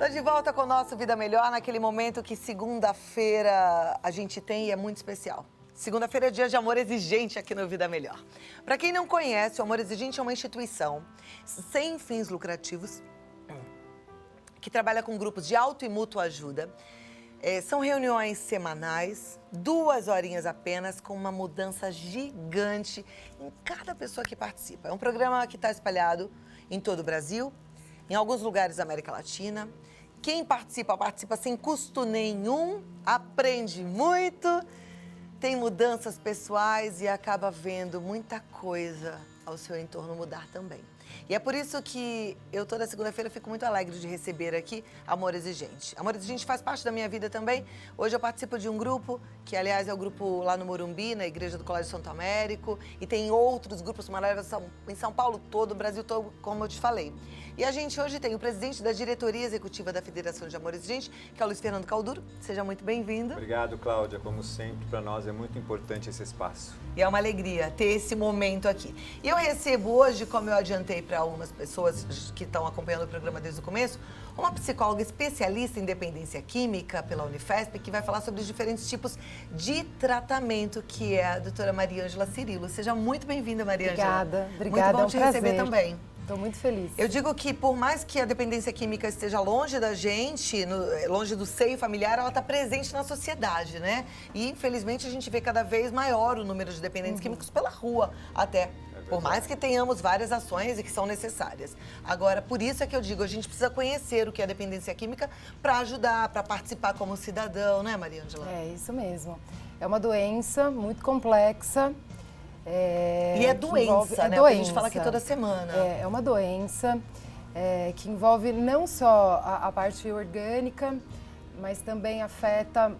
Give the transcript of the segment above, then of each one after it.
Tô de volta com o nosso Vida Melhor, naquele momento que segunda-feira a gente tem e é muito especial. Segunda-feira é dia de amor exigente aqui no Vida Melhor. Para quem não conhece, o Amor Exigente é uma instituição sem fins lucrativos que trabalha com grupos de auto e mútua ajuda. São reuniões semanais, 2 horinhas apenas, com uma mudança gigante em cada pessoa que participa. É um programa que está espalhado em todo o Brasil, em alguns lugares da América Latina. Quem participa, participa sem custo nenhum, aprende muito, tem mudanças pessoais e acaba vendo muita coisa ao seu entorno mudar também. E é por isso que eu toda segunda-feira fico muito alegre de receber aqui Amor Exigente. Amor Exigente faz parte da minha vida também. Hoje eu participo de um grupo, que aliás é o grupo lá no Morumbi, na Igreja do Colégio Santo Américo. E tem outros grupos maravilhosos em São Paulo todo, o Brasil todo, como eu te falei. E a gente hoje tem o presidente da diretoria executiva da Federação de Amor Exigente, que é o Luiz Fernando Calduro. Seja muito bem-vindo. Obrigado, Cláudia. Como sempre, para nós é muito importante esse espaço. E é uma alegria ter esse momento aqui. E eu recebo hoje, como eu adiantei para algumas pessoas que estão acompanhando o programa desde o começo, uma psicóloga especialista em dependência química pela Unifesp, que vai falar sobre os diferentes tipos de tratamento, que é a doutora Mariângela Cirilo. Seja muito bem-vinda, Mariângela. Obrigada, muito bom te receber também. Estou muito feliz. Eu digo que por mais que a dependência química esteja longe da gente, longe do seio familiar, ela está presente na sociedade, né? E infelizmente a gente vê cada vez maior o número de dependentes químicos pela rua até. Por mais que tenhamos várias ações e que são necessárias. Agora, por isso é que eu digo, a gente precisa conhecer o que é dependência química para ajudar, para participar como cidadão, né, Mariângela? É isso mesmo. É uma doença muito complexa. E é doença, né? Doença. O que a gente fala aqui toda semana. É uma doença que envolve não só a parte orgânica, mas também afeta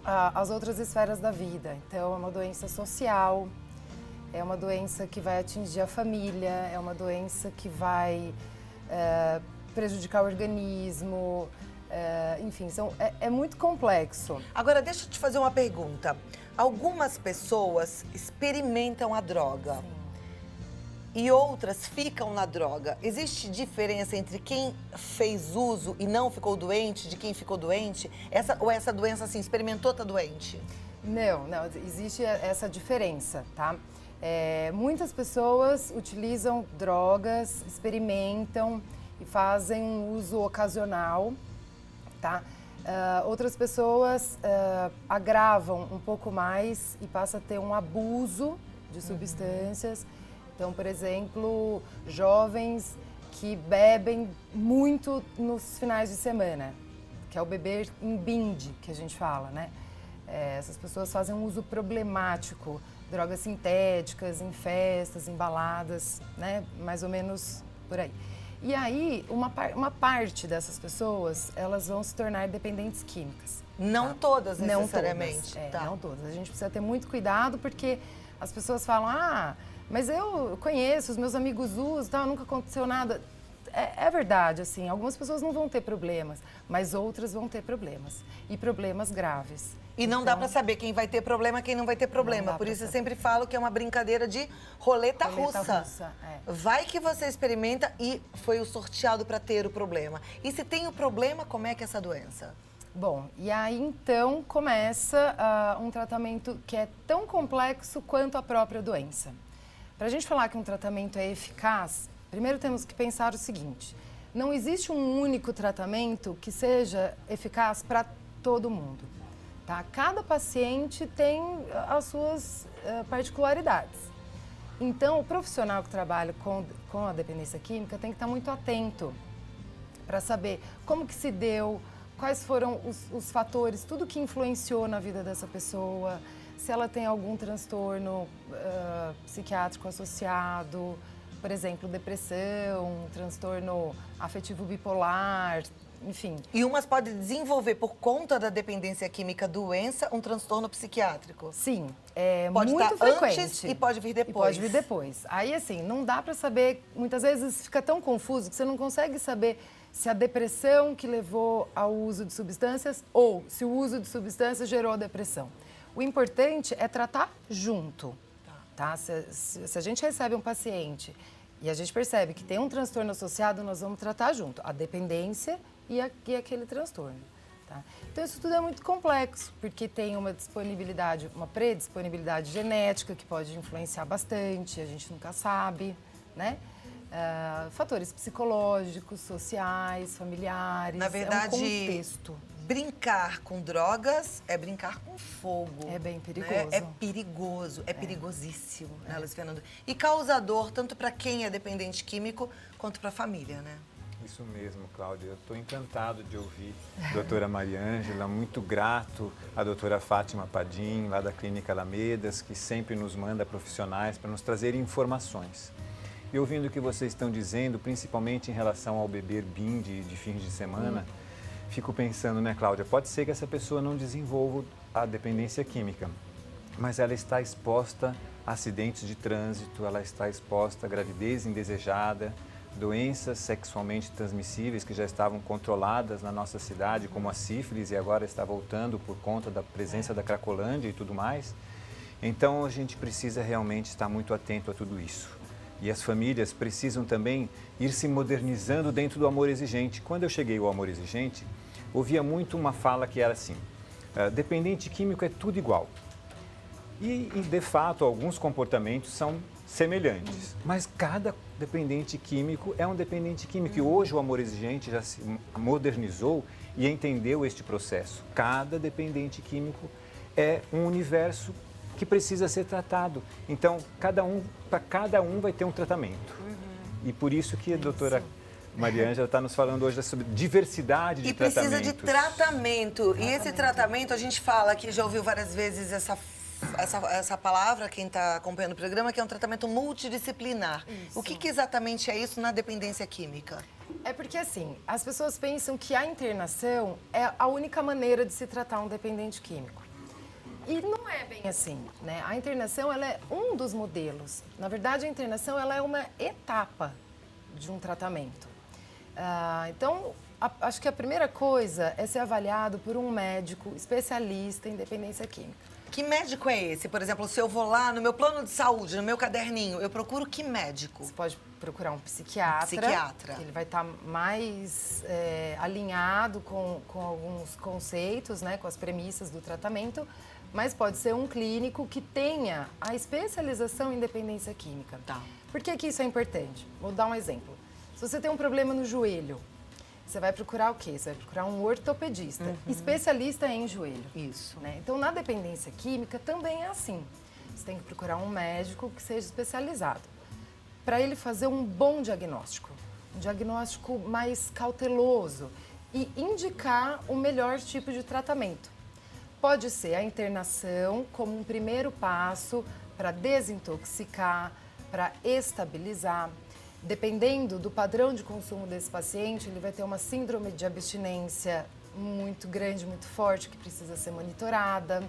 as outras esferas da vida. Então, é uma doença social. É uma doença que vai atingir a família, é uma doença que vai prejudicar o organismo, enfim, é muito complexo. Agora, deixa eu te fazer uma pergunta. Algumas pessoas experimentam a droga. Sim. E outras ficam na droga. Existe diferença entre quem fez uso e não ficou doente, de quem ficou doente? Ou essa doença, assim, experimentou, tá doente? Não, existe essa diferença, tá? Muitas pessoas utilizam drogas, experimentam e fazem um uso ocasional, tá? Outras pessoas agravam um pouco mais e passam a ter um abuso de substâncias. Então, por exemplo, jovens que bebem muito nos finais de semana, que é o beber em binge, que a gente fala, né? Essas pessoas fazem um uso problemático, drogas sintéticas, em festas, em baladas, né? Mais ou menos por aí. E aí, uma parte dessas pessoas, elas vão se tornar dependentes químicas. Não todas, necessariamente. Não todas, não todas. A gente precisa ter muito cuidado, porque as pessoas falam, mas eu conheço, os meus amigos usam, tal, nunca aconteceu nada. É verdade, assim, algumas pessoas não vão ter problemas, mas outras vão ter problemas. E problemas graves. E não dá pra saber quem vai ter problema, quem não vai ter problema. Por isso eu sempre falo que é uma brincadeira de roleta russa. Vai que você experimenta e foi o sorteado para ter o problema. E se tem o problema, como é que é essa doença? Bom, e aí então começa um tratamento que é tão complexo quanto a própria doença. Pra gente falar que um tratamento é eficaz, primeiro temos que pensar o seguinte: não existe um único tratamento que seja eficaz para todo mundo. Tá? Cada paciente tem as suas particularidades. Então, o profissional que trabalha com a dependência química tem que estar muito atento para saber como que se deu, quais foram os fatores, tudo que influenciou na vida dessa pessoa, se ela tem algum transtorno psiquiátrico associado, por exemplo, depressão, transtorno afetivo bipolar, enfim. E umas podem desenvolver, por conta da dependência química, doença, um transtorno psiquiátrico? Sim, é pode muito estar frequente. Antes e pode vir depois. E pode vir depois. Aí, assim, não dá para saber, muitas vezes fica tão confuso que você não consegue saber se a depressão que levou ao uso de substâncias ou se o uso de substâncias gerou a depressão. O importante é tratar junto. Tá? Se a gente recebe um paciente E a gente percebe que tem um transtorno associado, nós vamos tratar junto, a dependência e aquele transtorno. Tá? Então, isso tudo é muito complexo, porque tem uma disponibilidade, uma predisponibilidade genética que pode influenciar bastante, a gente nunca sabe, né? Fatores psicológicos, sociais, familiares, Na verdade, é um contexto. brincar com drogas é brincar com fogo. É bem né? perigoso. É perigoso, é perigosíssimo, né, Luiz Fernando? E causador tanto para quem é dependente químico quanto para a família, né? Isso mesmo, Cláudia. Eu estou encantado de ouvir a doutora Mariângela, muito grato à doutora Fátima Padim, lá da Clínica Alamedas, que sempre nos manda profissionais para nos trazer informações. E ouvindo o que vocês estão dizendo, principalmente em relação ao beber BIM de fins de semana, fico pensando, né, Cláudia, pode ser que essa pessoa não desenvolva a dependência química, mas ela está exposta a acidentes de trânsito, ela está exposta a gravidez indesejada, doenças sexualmente transmissíveis que já estavam controladas na nossa cidade, como a sífilis, e agora está voltando por conta da presença da Cracolândia e tudo mais. Então, a gente precisa realmente estar muito atento a tudo isso. E as famílias precisam também ir se modernizando dentro do amor exigente. Quando eu cheguei ao amor exigente, ouvia muito uma fala que era assim, dependente químico é tudo igual. E, de fato, alguns comportamentos são semelhantes, mas cada dependente químico é um dependente químico. E hoje o amor exigente já se modernizou e entendeu este processo. Cada dependente químico é um universo que precisa ser tratado. Então, para cada um vai ter um tratamento. E por isso que a doutora Mariângela está nos falando hoje sobre diversidade de tratamentos. E precisa de tratamento. E esse tratamento, a gente fala que já ouviu várias vezes essa palavra, quem está acompanhando o programa, que é um tratamento multidisciplinar. Isso. O que exatamente é isso na dependência química? É porque, assim, as pessoas pensam que a internação é a única maneira de se tratar um dependente químico. E não é bem assim, né? A internação, ela é um dos modelos. Na verdade, a internação, ela é uma etapa de um tratamento. Então, acho que a primeira coisa é ser avaliado por um médico especialista em dependência química. Que médico é esse? Por exemplo, se eu vou lá no meu plano de saúde, no meu caderninho, eu procuro que médico? Você pode procurar um psiquiatra. Psiquiatra. Que ele vai estar mais alinhado com alguns conceitos, né, com as premissas do tratamento. Mas pode ser um clínico que tenha a especialização em dependência química. Tá. Por que isso é importante? Vou dar um exemplo. Se você tem um problema no joelho, você vai procurar o quê? Você vai procurar um ortopedista, especialista em joelho. Isso. Né? Então, na dependência química também é assim. Você tem que procurar um médico que seja especializado para ele fazer um bom diagnóstico, um diagnóstico mais cauteloso e indicar o melhor tipo de tratamento. Pode ser a internação como um primeiro passo para desintoxicar, para estabilizar. Dependendo do padrão de consumo desse paciente, ele vai ter uma síndrome de abstinência muito grande, muito forte, que precisa ser monitorada.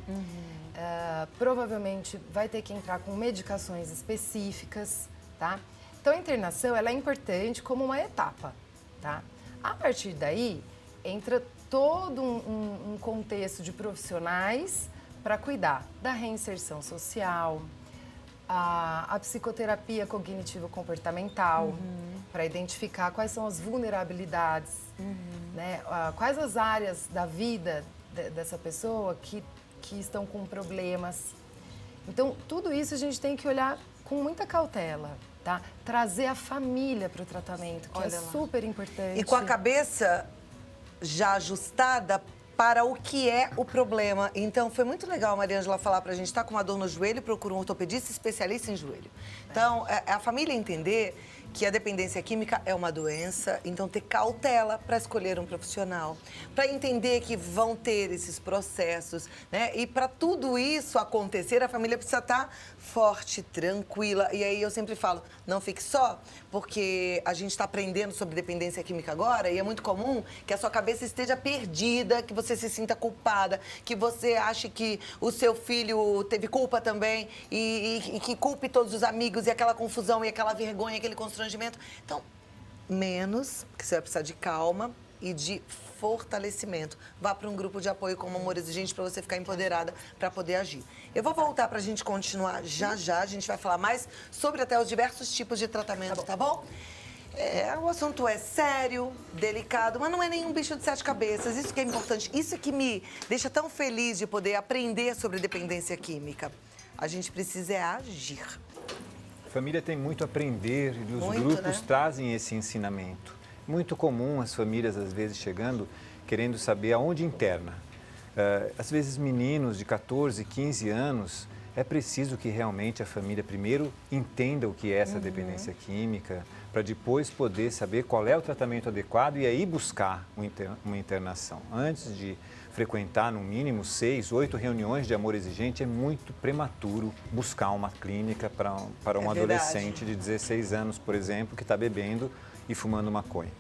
Provavelmente vai ter que entrar com medicações específicas, tá? Então, a internação, ela é importante como uma etapa, tá? A partir daí, entra todo um contexto de profissionais para cuidar da reinserção social, a psicoterapia cognitivo-comportamental, para identificar quais são as vulnerabilidades, né? Quais as áreas da vida dessa pessoa que estão com problemas. Então, tudo isso a gente tem que olhar com muita cautela, tá? Trazer a família para o tratamento, que é super importante. E com a cabeça já ajustada para o que é o problema. Então, foi muito legal a Mariângela falar pra gente, está com uma dor no joelho, procura um ortopedista especialista em joelho. Então, a família entender que a dependência química é uma doença, então ter cautela para escolher um profissional, para entender que vão ter esses processos, né? E para tudo isso acontecer, a família precisa estar forte, tranquila. E aí eu sempre falo, não fique só, porque a gente está aprendendo sobre dependência química agora e é muito comum que a sua cabeça esteja perdida, que você se sinta culpada, que você ache que o seu filho teve culpa também e que culpe todos os amigos e aquela confusão e aquela vergonha, aquele constrangimento. Então, menos, porque você vai precisar de calma, e de fortalecimento. Vá para um grupo de apoio como Amor Exigente para você ficar empoderada para poder agir. Eu vou voltar para a gente continuar já já. A gente vai falar mais sobre até os diversos tipos de tratamento, tá bom? O assunto é sério, delicado, mas não é nenhum bicho de 7 cabeças. Isso que é importante. Isso que me deixa tão feliz de poder aprender sobre dependência química. A gente precisa agir. A família tem muito a aprender e os Muito, grupos né? trazem esse ensinamento. Muito comum as famílias, às vezes, chegando, querendo saber aonde interna. Às vezes, meninos de 14, 15 anos, é preciso que realmente a família primeiro entenda o que é essa dependência química, para depois poder saber qual é o tratamento adequado e aí buscar uma internação. Antes de frequentar, no mínimo, 6, 8 reuniões de amor exigente, é muito prematuro buscar uma clínica para um adolescente de 16 anos, por exemplo, que está bebendo e fumando maconha.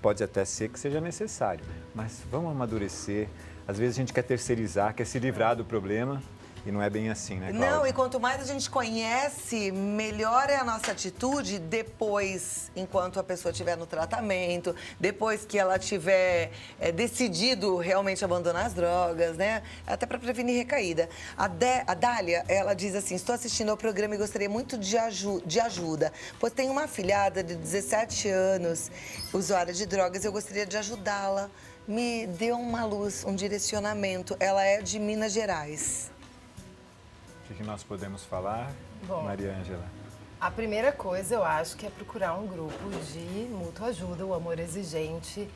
Pode até ser que seja necessário, mas vamos amadurecer. Às vezes a gente quer terceirizar, quer se livrar do problema e não é bem assim, né, Cláudia? Não, e quanto mais a gente conhece, melhor é a nossa atitude depois, enquanto a pessoa estiver no tratamento, depois que ela tiver decidido realmente abandonar as drogas, né? Até para prevenir recaída. A Dália, ela diz assim, estou assistindo ao programa e gostaria muito de ajuda, pois tenho uma afilhada de 17 anos, usuária de drogas, e eu gostaria de ajudá-la. Me dê uma luz, um direcionamento. Ela é de Minas Gerais. O que nós podemos falar, Bom, Maria Ângela? A primeira coisa, eu acho, que é procurar um grupo de mútua ajuda, o Amor Exigente,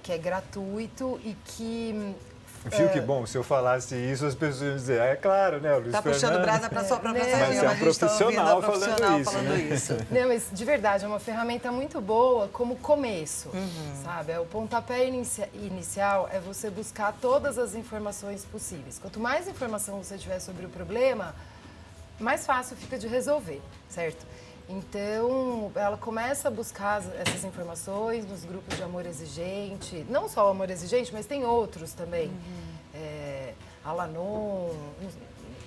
que é gratuito e que... Viu que bom, se eu falasse isso, as pessoas iam dizer, é claro, né, o Luiz Tá puxando Fernando. brasa para sua própria Mas sardinha, é um a gente tá ouvindo a profissional profissional falando isso, né? Não, mas de verdade, é uma ferramenta muito boa como começo, sabe? O pontapé inicial é você buscar todas as informações possíveis. Quanto mais informação você tiver sobre o problema, mais fácil fica de resolver, certo? Então, ela começa a buscar essas informações nos grupos de amor exigente, não só o amor exigente, mas tem outros também. Alanon.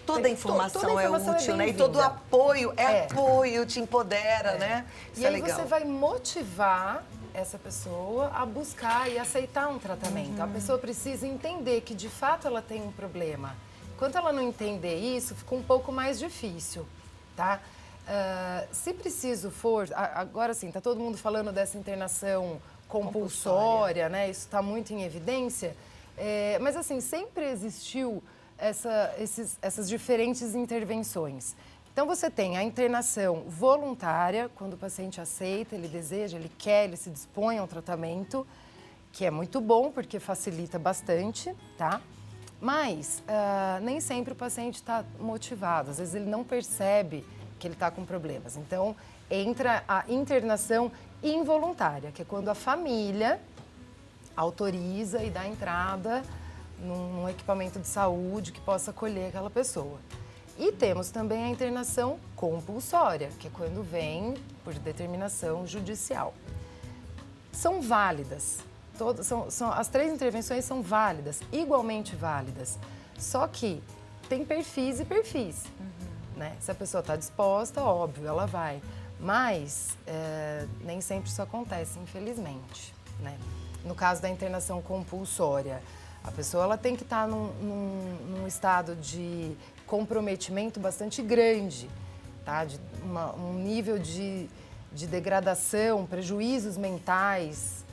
Toda informação, toda é informação útil, né? E bem-vinda. todo apoio apoio, te empodera, né? Isso E é aí legal. você vai motivar essa pessoa a buscar e aceitar um tratamento. A pessoa precisa entender que, de fato, ela tem um problema. Enquanto ela não entender isso, fica um pouco mais difícil, tá? Se preciso for... Agora sim, tá todo mundo falando dessa internação compulsória, né? Isso está muito em evidência. Mas, assim, sempre existiu essas diferentes intervenções. Então, você tem a internação voluntária, quando o paciente aceita, ele deseja, ele quer, ele se dispõe ao tratamento, que é muito bom, porque facilita bastante, tá? Mas nem sempre o paciente está motivado, às vezes ele não percebe que ele está com problemas. Então, entra a internação involuntária, que é quando a família autoriza e dá entrada num equipamento de saúde que possa acolher aquela pessoa. E temos também a internação compulsória, que é quando vem por determinação judicial. São válidas. As 3 intervenções são válidas, igualmente válidas. Só que tem perfis e perfis. Né? Se a pessoa está disposta, óbvio, ela vai. Mas nem sempre isso acontece, infelizmente. Né? No caso da internação compulsória, a pessoa ela tem que estar num estado de comprometimento bastante grande, tá? De um nível de degradação, prejuízos mentais,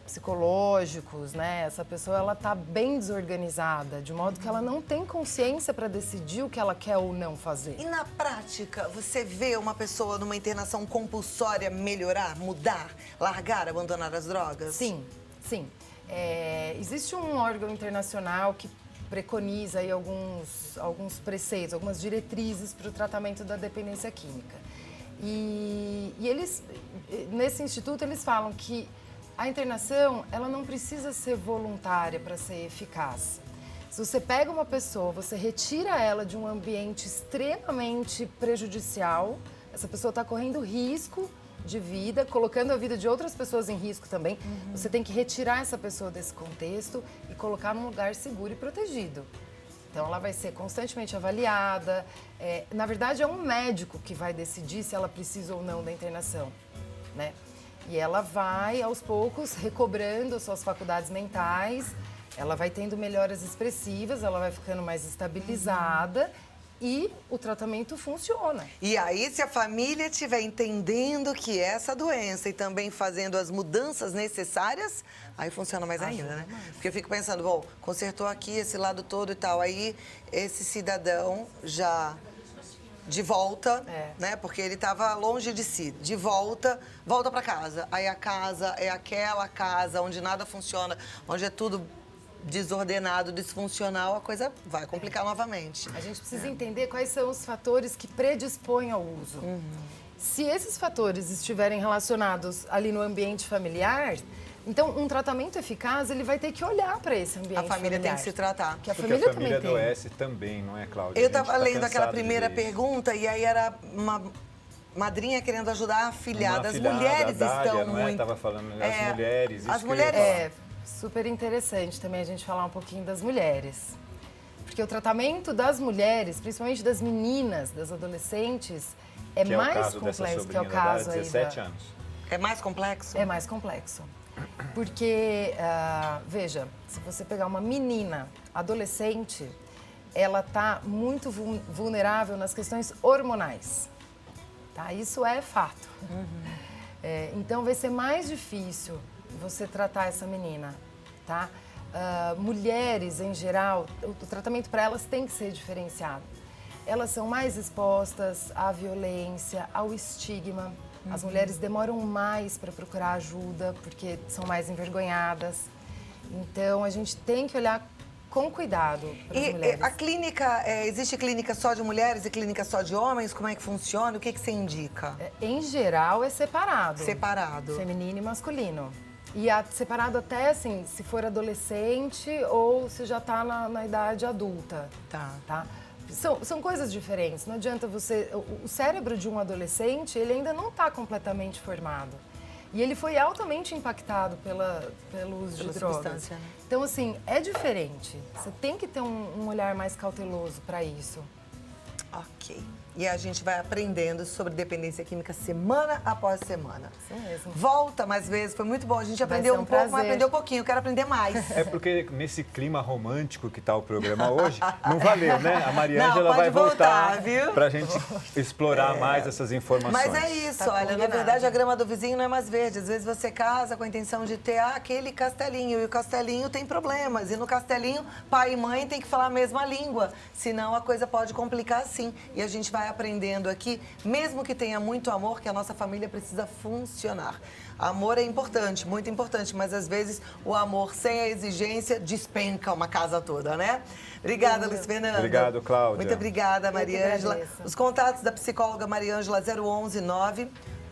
psicológicos, né? Essa pessoa ela está bem desorganizada, de modo que ela não tem consciência para decidir o que ela quer ou não fazer. E na prática, você vê uma pessoa numa internação compulsória melhorar, mudar, largar, abandonar as drogas? Sim, sim. Existe um órgão internacional que preconiza aí alguns preceitos, algumas diretrizes para o tratamento da dependência química. E eles, nesse instituto, eles falam que a internação ela não precisa ser voluntária para ser eficaz. Se você pega uma pessoa, você retira ela de um ambiente extremamente prejudicial, essa pessoa está correndo risco de vida, colocando a vida de outras pessoas em risco também. Você tem que retirar essa pessoa desse contexto e colocar num lugar seguro e protegido. Então, ela vai ser constantemente avaliada. Na verdade, é um médico que vai decidir se ela precisa ou não da internação, né? E ela vai, aos poucos, recobrando suas faculdades mentais, ela vai tendo melhoras expressivas, ela vai ficando mais estabilizada e o tratamento funciona. E aí, se a família estiver entendendo que é essa doença e também fazendo as mudanças necessárias, aí funciona mais ainda, né? Porque eu fico pensando, bom, consertou aqui esse lado todo e tal, aí esse cidadão já de volta, né? Porque ele estava longe de si, de volta para casa. Aí a casa é aquela casa onde nada funciona, onde é tudo desordenado, disfuncional, a coisa vai complicar novamente. A gente precisa entender quais são os fatores que predispõem ao uso. Se esses fatores estiverem relacionados ali no ambiente familiar, então um tratamento eficaz, ele vai ter que olhar para esse ambiente familiar. A família tem que se tratar. Que a Porque família a família também tem. adoece também, não é, Cláudia? Eu A gente estava tá lendo aquela cansado de primeira ver isso. pergunta e aí era uma madrinha querendo ajudar a afilhada. As Uma mulheres afilhada, a Dália, estão não é? muito... Tava falando, as mulheres, isso as que eu ia mulheres- falar. É super interessante também a gente falar um pouquinho das mulheres. Porque o tratamento das mulheres, principalmente das meninas, das adolescentes, é Que é o mais caso dessa complexo, que é o sobrinha da Dália, caso aí 17 anos. É mais complexo? É mais complexo. Porque, veja, se você pegar uma menina adolescente, ela está muito vulnerável nas questões hormonais. Tá? Isso é fato. Então, vai ser mais difícil você tratar essa menina, tá? Mulheres, em geral, o tratamento para elas tem que ser diferenciado. Elas são mais expostas à violência, ao estigma. As mulheres demoram mais para procurar ajuda, porque são mais envergonhadas. Então, a gente tem que olhar com cuidado para as mulheres. A clínica, existe clínica só de mulheres e clínica só de homens? Como é que funciona? O que você indica? Em geral, é separado. Separado. Feminino e masculino. E separado até, assim, se for adolescente ou se já está na idade adulta. Tá? São coisas diferentes. Não adianta você... O cérebro de um adolescente, ele ainda não está completamente formado. E ele foi altamente impactado pelo uso de drogas. Substância, né? Então, assim, é diferente. Você tem que ter um olhar mais cauteloso para isso. Ok. E a gente vai aprendendo sobre dependência química semana após semana. Isso mesmo. Volta mais vezes, foi muito bom. A gente aprendeu ser um um pouco, mas prazer. aprendeu um pouquinho. Eu quero aprender mais. É porque nesse clima romântico que está o programa hoje, não valeu, né? A Não, Mariângela pode vai voltar, voltar, viu? para a gente explorar mais essas informações. Mas é isso, Tá olha, na combinado. verdade a grama do vizinho não é mais verde. Às vezes você casa com a intenção de ter aquele castelinho, e o castelinho tem problemas. E no castelinho, pai e mãe têm que falar a mesma língua, senão a coisa pode complicar sim. E a gente vai aprendendo aqui, mesmo que tenha muito amor, que a nossa família precisa funcionar. Amor é importante, muito importante, mas às vezes o amor sem a exigência despenca uma casa toda, né? Obrigada, Luiz Fernando. Obrigado, Cláudia. Muito obrigada, Mariângela. agradeço. Os contatos da psicóloga Mariângela 011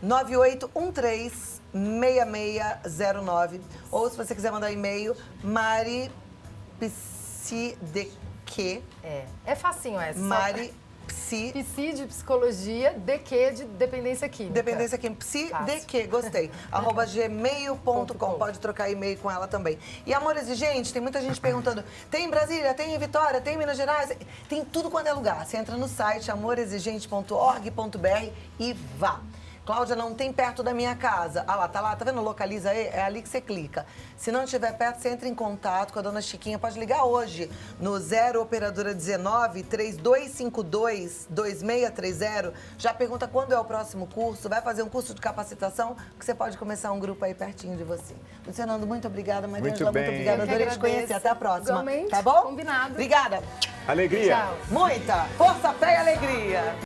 9813 6609. Ou se você quiser mandar um e-mail, maripsideque. É facinho essa. Maripsi Psi de psicologia, DQ de dependência química. Dependência química. Psideque, gostei. @gmail.com. Pode trocar e-mail com ela também. E amor exigente, tem muita gente perguntando: tem em Brasília, tem em Vitória, tem em Minas Gerais? Tem tudo quanto é lugar. Você entra no site amorexigente.org.br e vá. Cláudia, não tem perto da minha casa. Ah lá, tá vendo? Localiza aí, é ali que você clica. Se não estiver perto, você entra em contato com a dona Chiquinha. Pode ligar hoje no 0 operadora 19 3252 2630. Já pergunta quando é o próximo curso. Vai fazer um curso de capacitação, que você pode começar um grupo aí pertinho de você. Luiz Fernando, muito obrigada. Mariângela, muito bem. obrigada. Eu que Adorei te agradeço. conhecer. Até a próxima. Igualmente. Tá bom? Combinado. Obrigada. Alegria! Tchau. Muita força, fé e alegria.